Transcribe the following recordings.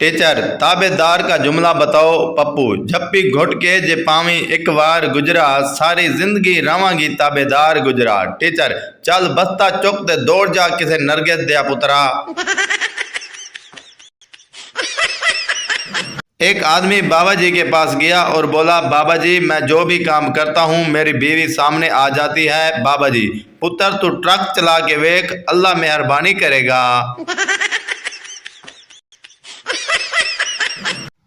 Teacher ताबेदार का जुमला बताओ। पप्पू झप्पी घुट के जे पावी एक बार गुजरा, सारी जिंदगी रवांगी ताबेदार गुजरा। टीचर चल बस्ता चुक ते दौड़ जा किसे नरगिस दिया पुत्रा। एक आदमी बाबा जी के पास गया और बोला, बाबा जी मैं जो भी काम करता हूँ मेरी बीवी सामने आ जाती है। बाबा जी पुत्र तू ट्रक चला के वेख, अल्लाह मेहरबानी करेगा।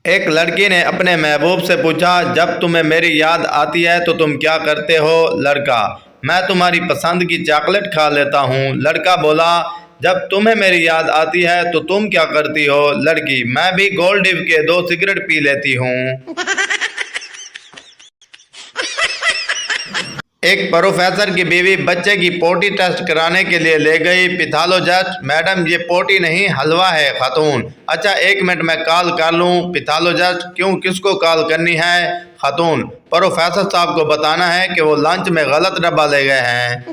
एक लड़की ने अपने महबूब से पूछा, जब तुम्हें मेरी याद आती है तो तुम क्या करते हो? लड़का मैं तुम्हारी पसंद की चॉकलेट खा लेता हूँ। लड़का बोला, जब तुम्हें मेरी याद आती है तो तुम क्या करती हो? लड़की मैं भी गोल्ड डिव के 2 सिगरेट पी लेती हूँ। एक प्रोफेसर की बीवी बच्चे की पोटी टेस्ट कराने के लिए ले गई। पैथोलॉजिस्ट मैडम ये पोटी नहीं हलवा है। खातून अच्छा 1 मिनट में कॉल कर लूँ। पैथोलॉजिस्ट क्यों, किसको कॉल करनी है? खातून प्रोफेसर साहब को बताना है कि वो लंच में गलत डब्बा ले गए हैं।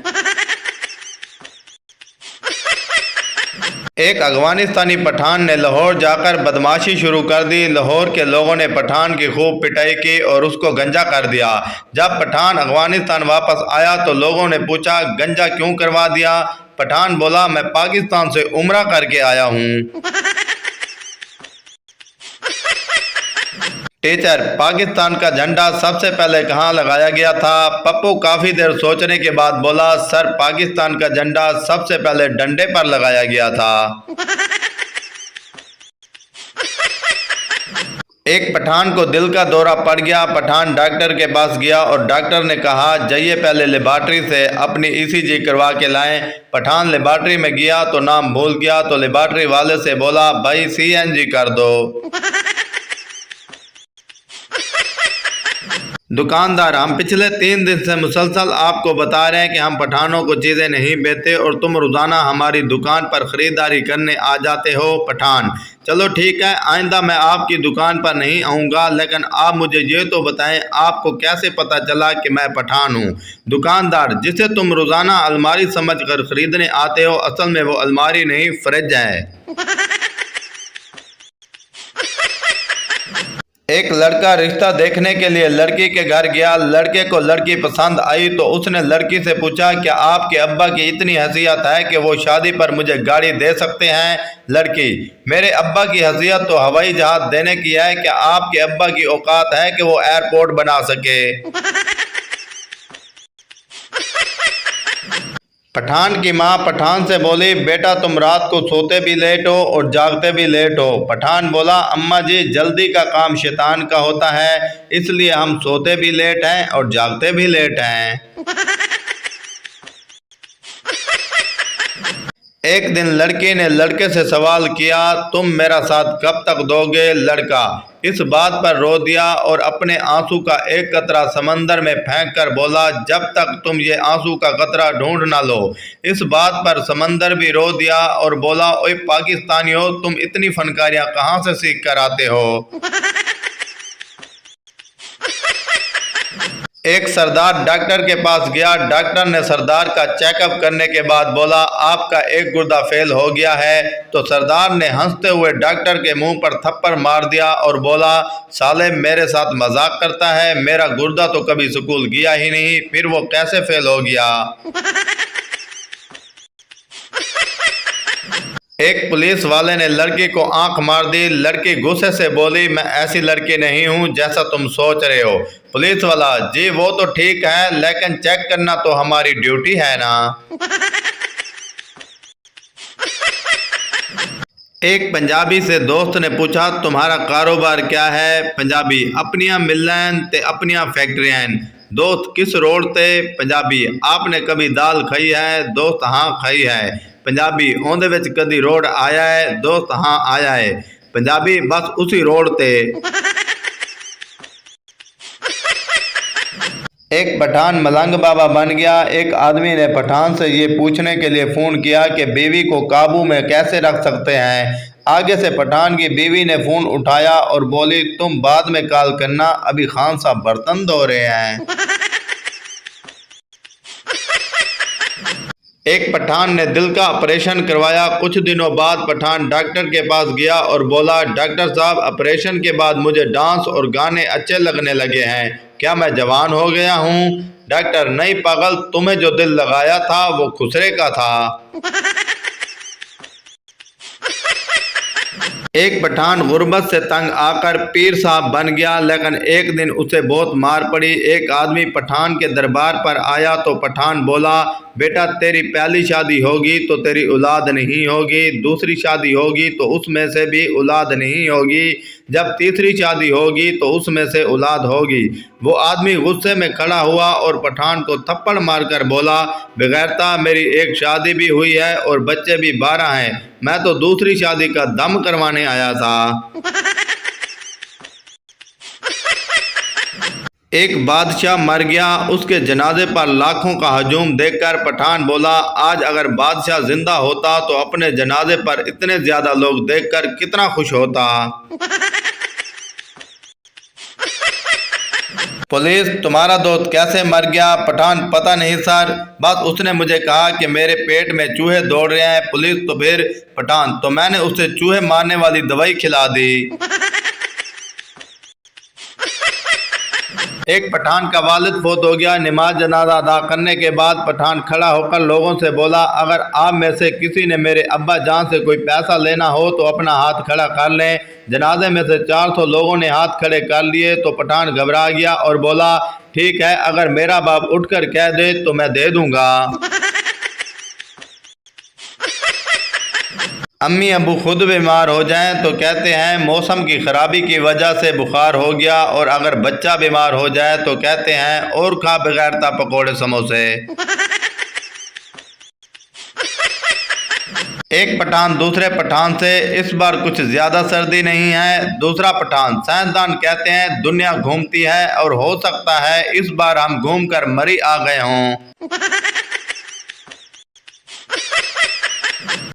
एक अफगानिस्तानी पठान ने लाहौर जाकर बदमाशी शुरू कर दी। लाहौर के लोगों ने पठान की खूब पिटाई की और उसको गंजा कर दिया। जब पठान अफगानिस्तान वापस आया तो लोगों ने पूछा, गंजा क्यों करवा दिया? पठान बोला, मैं पाकिस्तान से उम्रा करके आया हूँ। टीचर पाकिस्तान का झंडा सबसे पहले कहाँ लगाया गया था? पप्पू काफी देर सोचने के बाद बोला, सर पाकिस्तान का झंडा सबसे पहले डंडे पर लगाया गया था। एक पठान को दिल का दौरा पड़ गया। पठान डॉक्टर के पास गया और डॉक्टर ने कहा, जाइए पहले लेबॉर्ट्री से अपनी ईसीजी करवा के लाएं। पठान लेबॉर्ट्री में गया तो नाम भूल गया तो लेबॉर्ट्री वाले से बोला, भाई सीएनजी कर दो। दुकानदार हम पिछले 3 दिन से मुसलसल आपको बता रहे हैं कि हम पठानों को चीज़ें नहीं बेचते और तुम रोज़ाना हमारी दुकान पर ख़रीदारी करने आ जाते हो। पठान चलो ठीक है, आइंदा मैं आपकी दुकान पर नहीं आऊँगा, लेकिन आप मुझे ये तो बताएं आपको कैसे पता चला कि मैं पठान हूँ? दुकानदार जिसे तुम रोज़ाना अलमारी समझ कर ख़रीदने आते हो, असल में वो अलमारी नहीं फ्रिज है। एक लड़का रिश्ता देखने के लिए लड़की के घर गया। लड़के को लड़की पसंद आई तो उसने लड़की से पूछा, क्या आपके अब्बा की इतनी हैसियत है कि वो शादी पर मुझे गाड़ी दे सकते हैं? लड़की मेरे अब्बा की हैसियत तो हवाई जहाज देने की है, क्या आपके अब्बा की औकात है कि वो एयरपोर्ट बना सके? पठान की माँ पठान से बोली, बेटा तुम रात को सोते भी लेट हो और जागते भी लेट हो। पठान बोला, अम्मा जी जल्दी का काम शैतान का होता है, इसलिए हम सोते भी लेट हैं और जागते भी लेट हैं। एक दिन लड़की ने लड़के से सवाल किया, तुम मेरा साथ कब तक दोगे? लड़का इस बात पर रो दिया और अपने आंसू का एक कतरा समंदर में फेंक कर बोला, जब तक तुम ये आंसू का कतरा ढूंढ ना लो। इस बात पर समंदर भी रो दिया और बोला, ओए पाकिस्तानियों तुम इतनी फनकारियां कहाँ से सीख कर आते हो? एक सरदार डॉक्टर के पास गया। डॉक्टर ने सरदार का चेकअप करने के बाद बोला, आपका एक गुर्दा फेल हो गया है। तो सरदार ने हंसते हुए डॉक्टर के मुंह पर थप्पड़ मार दिया और बोला, साले मेरे साथ मजाक करता है, मेरा गुर्दा तो कभी स्कूल गया ही नहीं, फिर वो कैसे फेल हो गया? एक पुलिस वाले ने लड़की को आंख मार दी। लड़की गुस्से से बोली, मैं ऐसी लड़की नहीं हूं जैसा तुम सोच रहे हो। पुलिस वाला, जी वो तो ठीक है, लेकिन चेक करना तो हमारी ड्यूटी है ना। एक पंजाबी से दोस्त ने पूछा, तुम्हारा कारोबार क्या है? पंजाबी, अपनियां मिलन ते अपनियां फैक्ट्रियां। दोस्त, किस रोड ते? पंजाबी, आपने कभी दाल खाई है? दोस्त, हाँ खाई है। पंजाबी, ओंदे विच कदी रोड आया है? दोस्त, हाँ आया है। पंजाबी, बस उसी रोड ते। एक पठान मलंग बाबा बन गया। एक आदमी ने पठान से ये पूछने के लिए फ़ोन किया कि बीवी को काबू में कैसे रख सकते हैं। आगे से पठान की बीवी ने फ़ोन उठाया और बोली, तुम बाद में कॉल करना, अभी खान साहब बर्तन धो रहे हैं। एक पठान ने दिल का ऑपरेशन करवाया। कुछ दिनों बाद पठान डॉक्टर के पास गया और बोला, डॉक्टर साहब, ऑपरेशन के बाद मुझे डांस और गाने अच्छे लगने लगे हैं, क्या मैं जवान हो गया हूँ? डॉक्टर, नहीं पागल, तुम्हें जो दिल लगाया था वो खुसरे का था। एक पठान गुर्बत से तंग आकर पीर साहब बन गया, लेकिन एक दिन उसे बहुत मार पड़ी। एक आदमी पठान के दरबार पर आया तो पठान बोला, बेटा, तेरी पहली शादी होगी तो तेरी औलाद नहीं होगी, दूसरी शादी होगी तो उसमें से भी औलाद नहीं होगी, जब तीसरी शादी होगी तो उसमें से औलाद होगी। वो आदमी गुस्से में खड़ा हुआ और पठान को थप्पड़ मारकर बोला, बेगैरता, मेरी एक शादी भी हुई है और बच्चे भी 12 हैं, मैं तो दूसरी शादी का दम करवाने आया था। एक बादशाह मर गया, उसके जनाजे पर लाखों का हजूम देखकर पठान बोला, आज अगर बादशाह जिंदा होता तो अपने जनाजे पर इतने ज्यादा लोग देखकर कितना खुश होता। पुलिस, तुम्हारा दोस्त कैसे मर गया? पठान, पता नहीं सर, बस उसने मुझे कहा कि मेरे पेट में चूहे दौड़ रहे हैं। पुलिस, तो फिर? पठान, तो मैंने उसे चूहे मारने वाली दवाई खिला दी। एक पठान का वालिद फौत हो गया। नमाज जनाजा अदा करने के बाद पठान खड़ा होकर लोगों से बोला, अगर आप में से किसी ने मेरे अब्बा जान से कोई पैसा लेना हो तो अपना हाथ खड़ा कर लें। जनाजे में से 400 लोगों ने हाथ खड़े कर लिए तो पठान घबरा गया और बोला, ठीक है, अगर मेरा बाप उठकर कह दे तो मैं दे दूंगा। अम्मी अबू खुद बीमार हो जाएं तो कहते हैं मौसम की खराबी की वजह से बुखार हो गया, और अगर बच्चा बीमार हो जाए तो कहते हैं और खा बगैरता पकोड़े समोसे। एक पठान दूसरे पठान से, इस बार कुछ ज्यादा सर्दी नहीं है। दूसरा पठान, साइंसदान कहते हैं दुनिया घूमती है और हो सकता है इस बार हम घूमकर मरी आ गए हों।